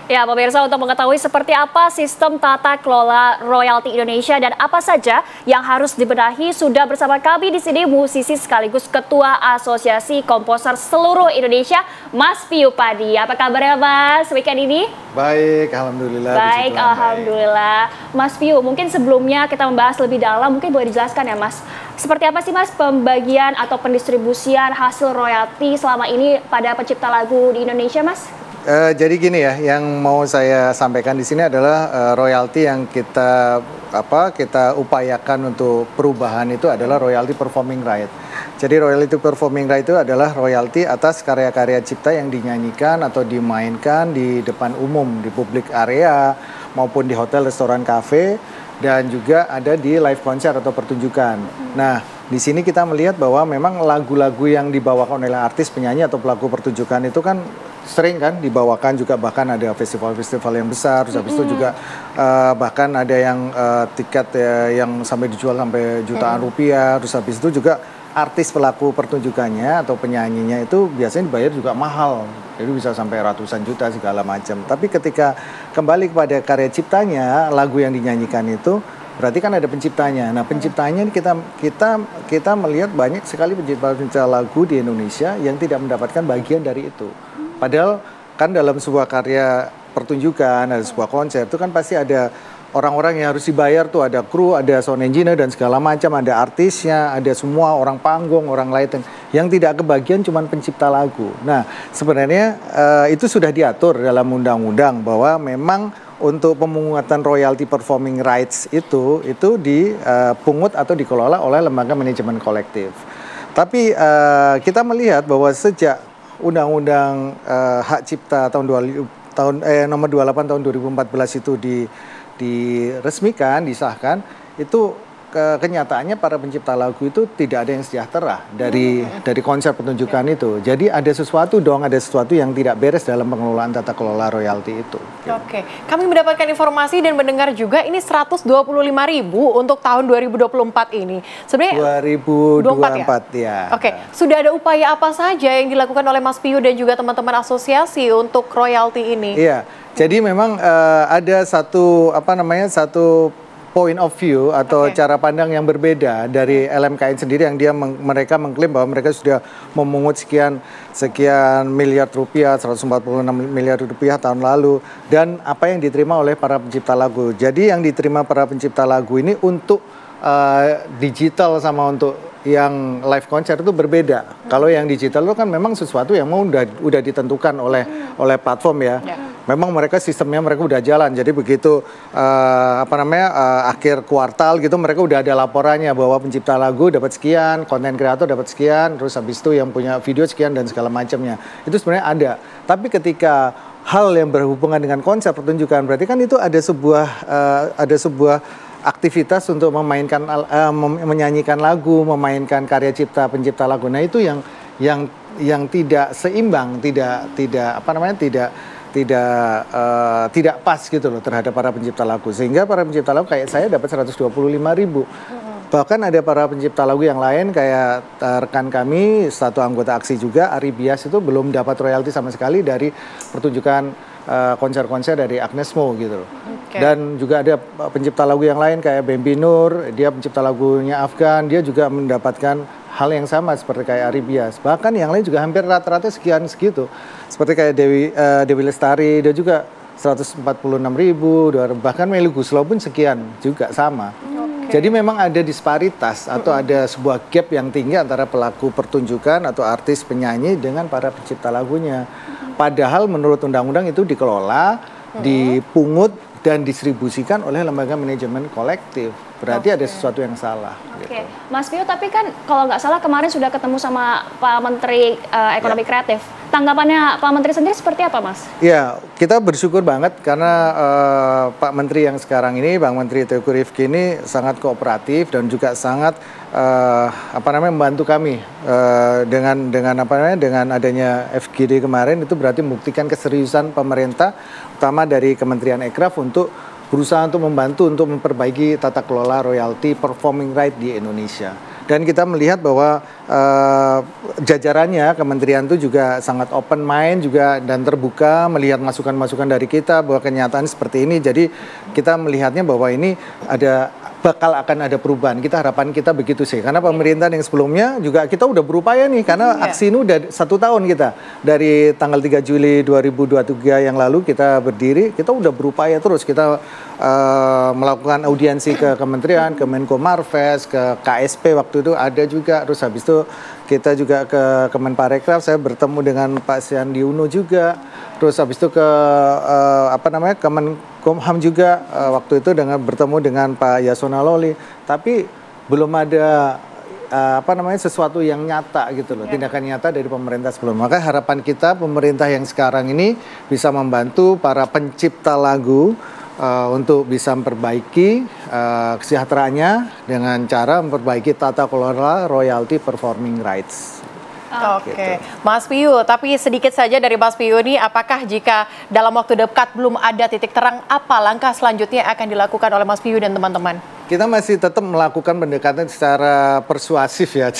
Ya, pemirsa, untuk mengetahui seperti apa sistem tata kelola royalti Indonesia dan apa saja yang harus dibenahi, sudah bersama kami di sini musisi sekaligus Ketua Asosiasi Komposer Seluruh Indonesia, Mas Piyu Padi. Apa kabarnya, Mas, weekend ini? Baik, alhamdulillah. Baik, alhamdulillah. Mas Piyu, mungkin sebelumnya kita membahas lebih dalam, mungkin boleh dijelaskan ya, Mas, seperti apa sih, Mas, pembagian atau pendistribusian hasil royalti selama ini pada pencipta lagu di Indonesia, Mas? Jadi gini ya, yang mau saya sampaikan di sini adalah royalti yang kita upayakan untuk perubahan itu adalah royalti performing right. Jadi royalti performing right itu adalah royalti atas karya-karya cipta yang dinyanyikan atau dimainkan di depan umum, di publik area maupun di hotel, restoran, kafe, dan juga ada di live konser atau pertunjukan. Nah, di sini kita melihat bahwa memang lagu-lagu yang dibawakan oleh artis, penyanyi atau pelaku pertunjukan itu kan sering kan dibawakan juga, bahkan ada festival-festival yang besar, terus habis itu juga bahkan ada yang tiket yang sampai dijual sampai jutaan rupiah, terus habis itu juga artis pelaku pertunjukannya atau penyanyinya itu biasanya dibayar juga mahal, jadi bisa sampai ratusan juta segala macam. Tapi ketika kembali kepada karya ciptanya, lagu yang dinyanyikan itu berarti kan ada penciptanya. Nah, penciptanya kita melihat banyak sekali pencipta lagu di Indonesia yang tidak mendapatkan bagian dari itu. Padahal kan dalam sebuah karya pertunjukan, ada sebuah konser itu kan pasti ada orang-orang yang harus dibayar tuh, ada kru, ada sound engineer dan segala macam, ada artisnya, ada semua orang panggung, orang lighting. Yang tidak kebagian cuma pencipta lagu. Nah, sebenarnya itu sudah diatur dalam undang-undang bahwa memang untuk pemungutan royalti performing rights itu dipungut atau dikelola oleh lembaga manajemen kolektif. Tapi kita melihat bahwa sejak Undang-Undang Hak Cipta nomor 28 tahun 2014 itu diresmikan, disahkan, itu kenyataannya para pencipta lagu itu tidak ada yang sejahtera dari konser pertunjukan itu. Jadi ada sesuatu yang tidak beres dalam pengelolaan tata kelola royalti itu. Oke, kami mendapatkan informasi dan mendengar juga ini 125.000 untuk tahun 2024 ini. Sebenarnya 2024 ya. Oke, sudah ada upaya apa saja yang dilakukan oleh Mas Piyu dan juga teman-teman asosiasi untuk royalti ini? Iya, jadi memang ada satu point of view atau cara pandang yang berbeda dari LMKN sendiri, yang mereka mengklaim bahwa mereka sudah memungut sekian miliar rupiah, 146 miliar rupiah tahun lalu, dan apa yang diterima oleh para pencipta lagu. Jadi yang diterima para pencipta lagu ini untuk digital sama untuk yang live konser itu berbeda. Kalau yang digital itu kan memang sesuatu yang udah ditentukan oleh platform ya. Memang sistemnya mereka udah jalan. Jadi begitu akhir kuartal gitu mereka udah ada laporannya bahwa pencipta lagu dapat sekian, konten kreator dapat sekian, terus habis itu yang punya video sekian dan segala macamnya. Itu sebenarnya ada. Tapi ketika hal yang berhubungan dengan konser pertunjukan, berarti kan itu ada sebuah aktivitas untuk menyanyikan lagu, memainkan karya cipta pencipta lagu. Nah, itu yang tidak seimbang, tidak pas gitu loh terhadap para pencipta lagu. Sehingga para pencipta lagu kayak saya dapat 125.000. Bahkan ada para pencipta lagu yang lain kayak rekan kami, satu anggota aksi juga, Ari Bias, itu belum dapat royalti sama sekali dari pertunjukan konser-konser dari Agnes Mo gitu loh. Dan juga ada pencipta lagu yang lain kayak Bambi Nur, dia pencipta lagunya Afgan, dia juga mendapatkan hal yang sama seperti kayak Ari Bias. Bahkan yang lain juga hampir rata-rata sekian segitu. Seperti kayak Dewi Lestari, dia juga 146.000, bahkan Melly Guslo pun sekian juga sama. Jadi memang ada disparitas atau ada sebuah gap yang tinggi antara pelaku pertunjukan atau artis penyanyi dengan para pencipta lagunya. Padahal menurut undang-undang itu dikelola, dipungut dan distribusikan oleh lembaga manajemen kolektif. Berarti ada sesuatu yang salah. Gitu. Mas Piyu, tapi kan kalau nggak salah kemarin sudah ketemu sama Pak Menteri Ekonomi Kreatif. Tanggapannya Pak Menteri sendiri seperti apa, Mas? Ya, kita bersyukur banget karena Pak Menteri yang sekarang ini, Bang Menteri Teuku Rifki ini sangat kooperatif dan juga sangat membantu kami dengan adanya FGD kemarin. Itu berarti membuktikan keseriusan pemerintah, utama dari Kementerian Ekraf, untuk berusaha untuk membantu untuk memperbaiki tata kelola royalti performing right di Indonesia. Dan kita melihat bahwa jajarannya kementerian itu juga sangat open mind juga dan terbuka melihat masukan-masukan dari kita bahwa kenyataan seperti ini. Jadi kita melihatnya bahwa ini bakal akan ada perubahan. Harapan kita begitu sih. Karena pemerintahan yang sebelumnya juga kita udah berupaya nih. Karena aksi ini udah 1 tahun kita. Dari tanggal 3 Juli 2023 yang lalu kita berdiri, kita udah berupaya terus. Kita melakukan audiensi ke kementerian, ke Menko Marves, ke KSP waktu itu ada juga. Terus habis itu kita juga ke Kemenparekraf, saya bertemu dengan Pak Sandi Uno juga. Terus habis itu ke Kemenkumham juga waktu itu bertemu dengan Pak Yasona Lawli. Tapi belum ada sesuatu yang nyata gitu loh, tindakan nyata dari pemerintah sebelumnya. Maka harapan kita pemerintah yang sekarang ini bisa membantu para pencipta lagu untuk bisa memperbaiki kesejahteraannya dengan cara memperbaiki tata kelola royalty performing rights. Oke, gitu. Mas Piyu, tapi sedikit saja dari Mas Piyu ini, apakah jika dalam waktu dekat belum ada titik terang, apa langkah selanjutnya yang akan dilakukan oleh Mas Piyu dan teman-teman? Kita masih tetap melakukan pendekatan secara persuasif ya,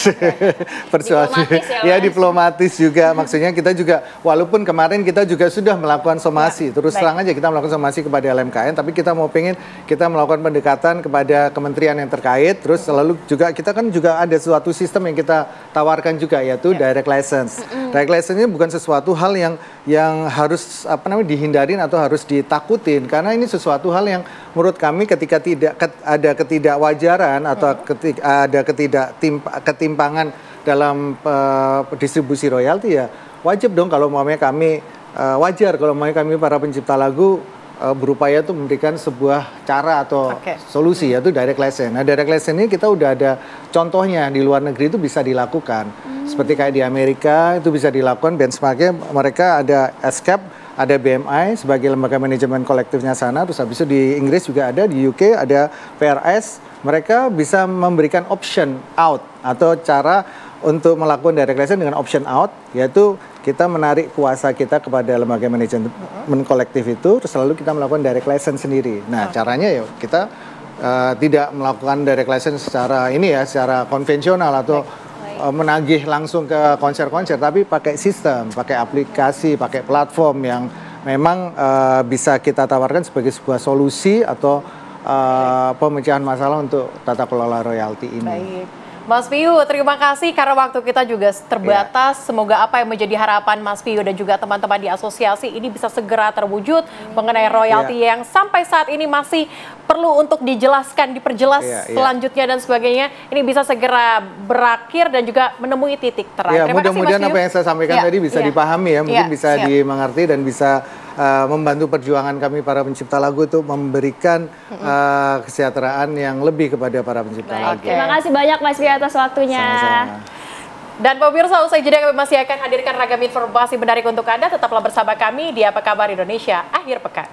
persuasif, diplomatis ya, diplomatis juga. Maksudnya kita juga, walaupun kemarin kita juga sudah melakukan somasi, terus terang aja kita melakukan somasi kepada LMKN, tapi kita kita melakukan pendekatan kepada kementerian yang terkait, terus selalu juga kita kan juga ada suatu sistem yang kita tawarkan juga yaitu direct license. Direct license ini bukan sesuatu hal yang harus dihindarin atau harus ditakutin, karena ini sesuatu hal yang menurut kami ketika ada ketidakwajaran atau ada ketimpangan dalam distribusi royalti, ya wajib dong kalau kami para pencipta lagu berupaya untuk memberikan sebuah cara atau solusi yaitu direct license. Nah, direct license ini kita udah ada contohnya di luar negeri itu bisa dilakukan. Seperti kayak di Amerika itu bisa dilakukan, benchmarknya mereka ada ASCAP, ada BMI sebagai lembaga manajemen kolektifnya sana, terus habis itu di Inggris juga ada, di UK ada PRS, mereka bisa memberikan option out atau cara untuk melakukan direct license dengan option out, yaitu kita menarik kuasa kita kepada lembaga manajemen kolektif itu, terus lalu kita melakukan direct license sendiri. Nah, caranya ya kita tidak melakukan direct license secara konvensional atau menagih langsung ke konser-konser, tapi pakai sistem, pakai aplikasi, pakai platform yang memang bisa kita tawarkan sebagai sebuah solusi atau pemecahan masalah untuk tata kelola royalti ini. Baik. Mas Piyu, terima kasih karena waktu kita juga terbatas. Semoga apa yang menjadi harapan Mas Piyu dan juga teman-teman di asosiasi ini bisa segera terwujud mengenai royalti yang sampai saat ini masih perlu untuk diperjelas selanjutnya dan sebagainya. Ini bisa segera berakhir dan juga menemui titik terang. Mudah-mudahan apa yang saya sampaikan tadi bisa dipahami ya, mungkin bisa dimengerti dan bisa membantu perjuangan kami para pencipta lagu itu memberikan kesejahteraan yang lebih kepada para pencipta lagu. Terima kasih banyak Mas Piyu atas waktunya. Sama-sama. Dan pemirsa, usai jeda kami masih akan hadirkan ragam informasi menarik untuk Anda. Tetaplah bersama kami di Apa Kabar Indonesia Akhir Pekan.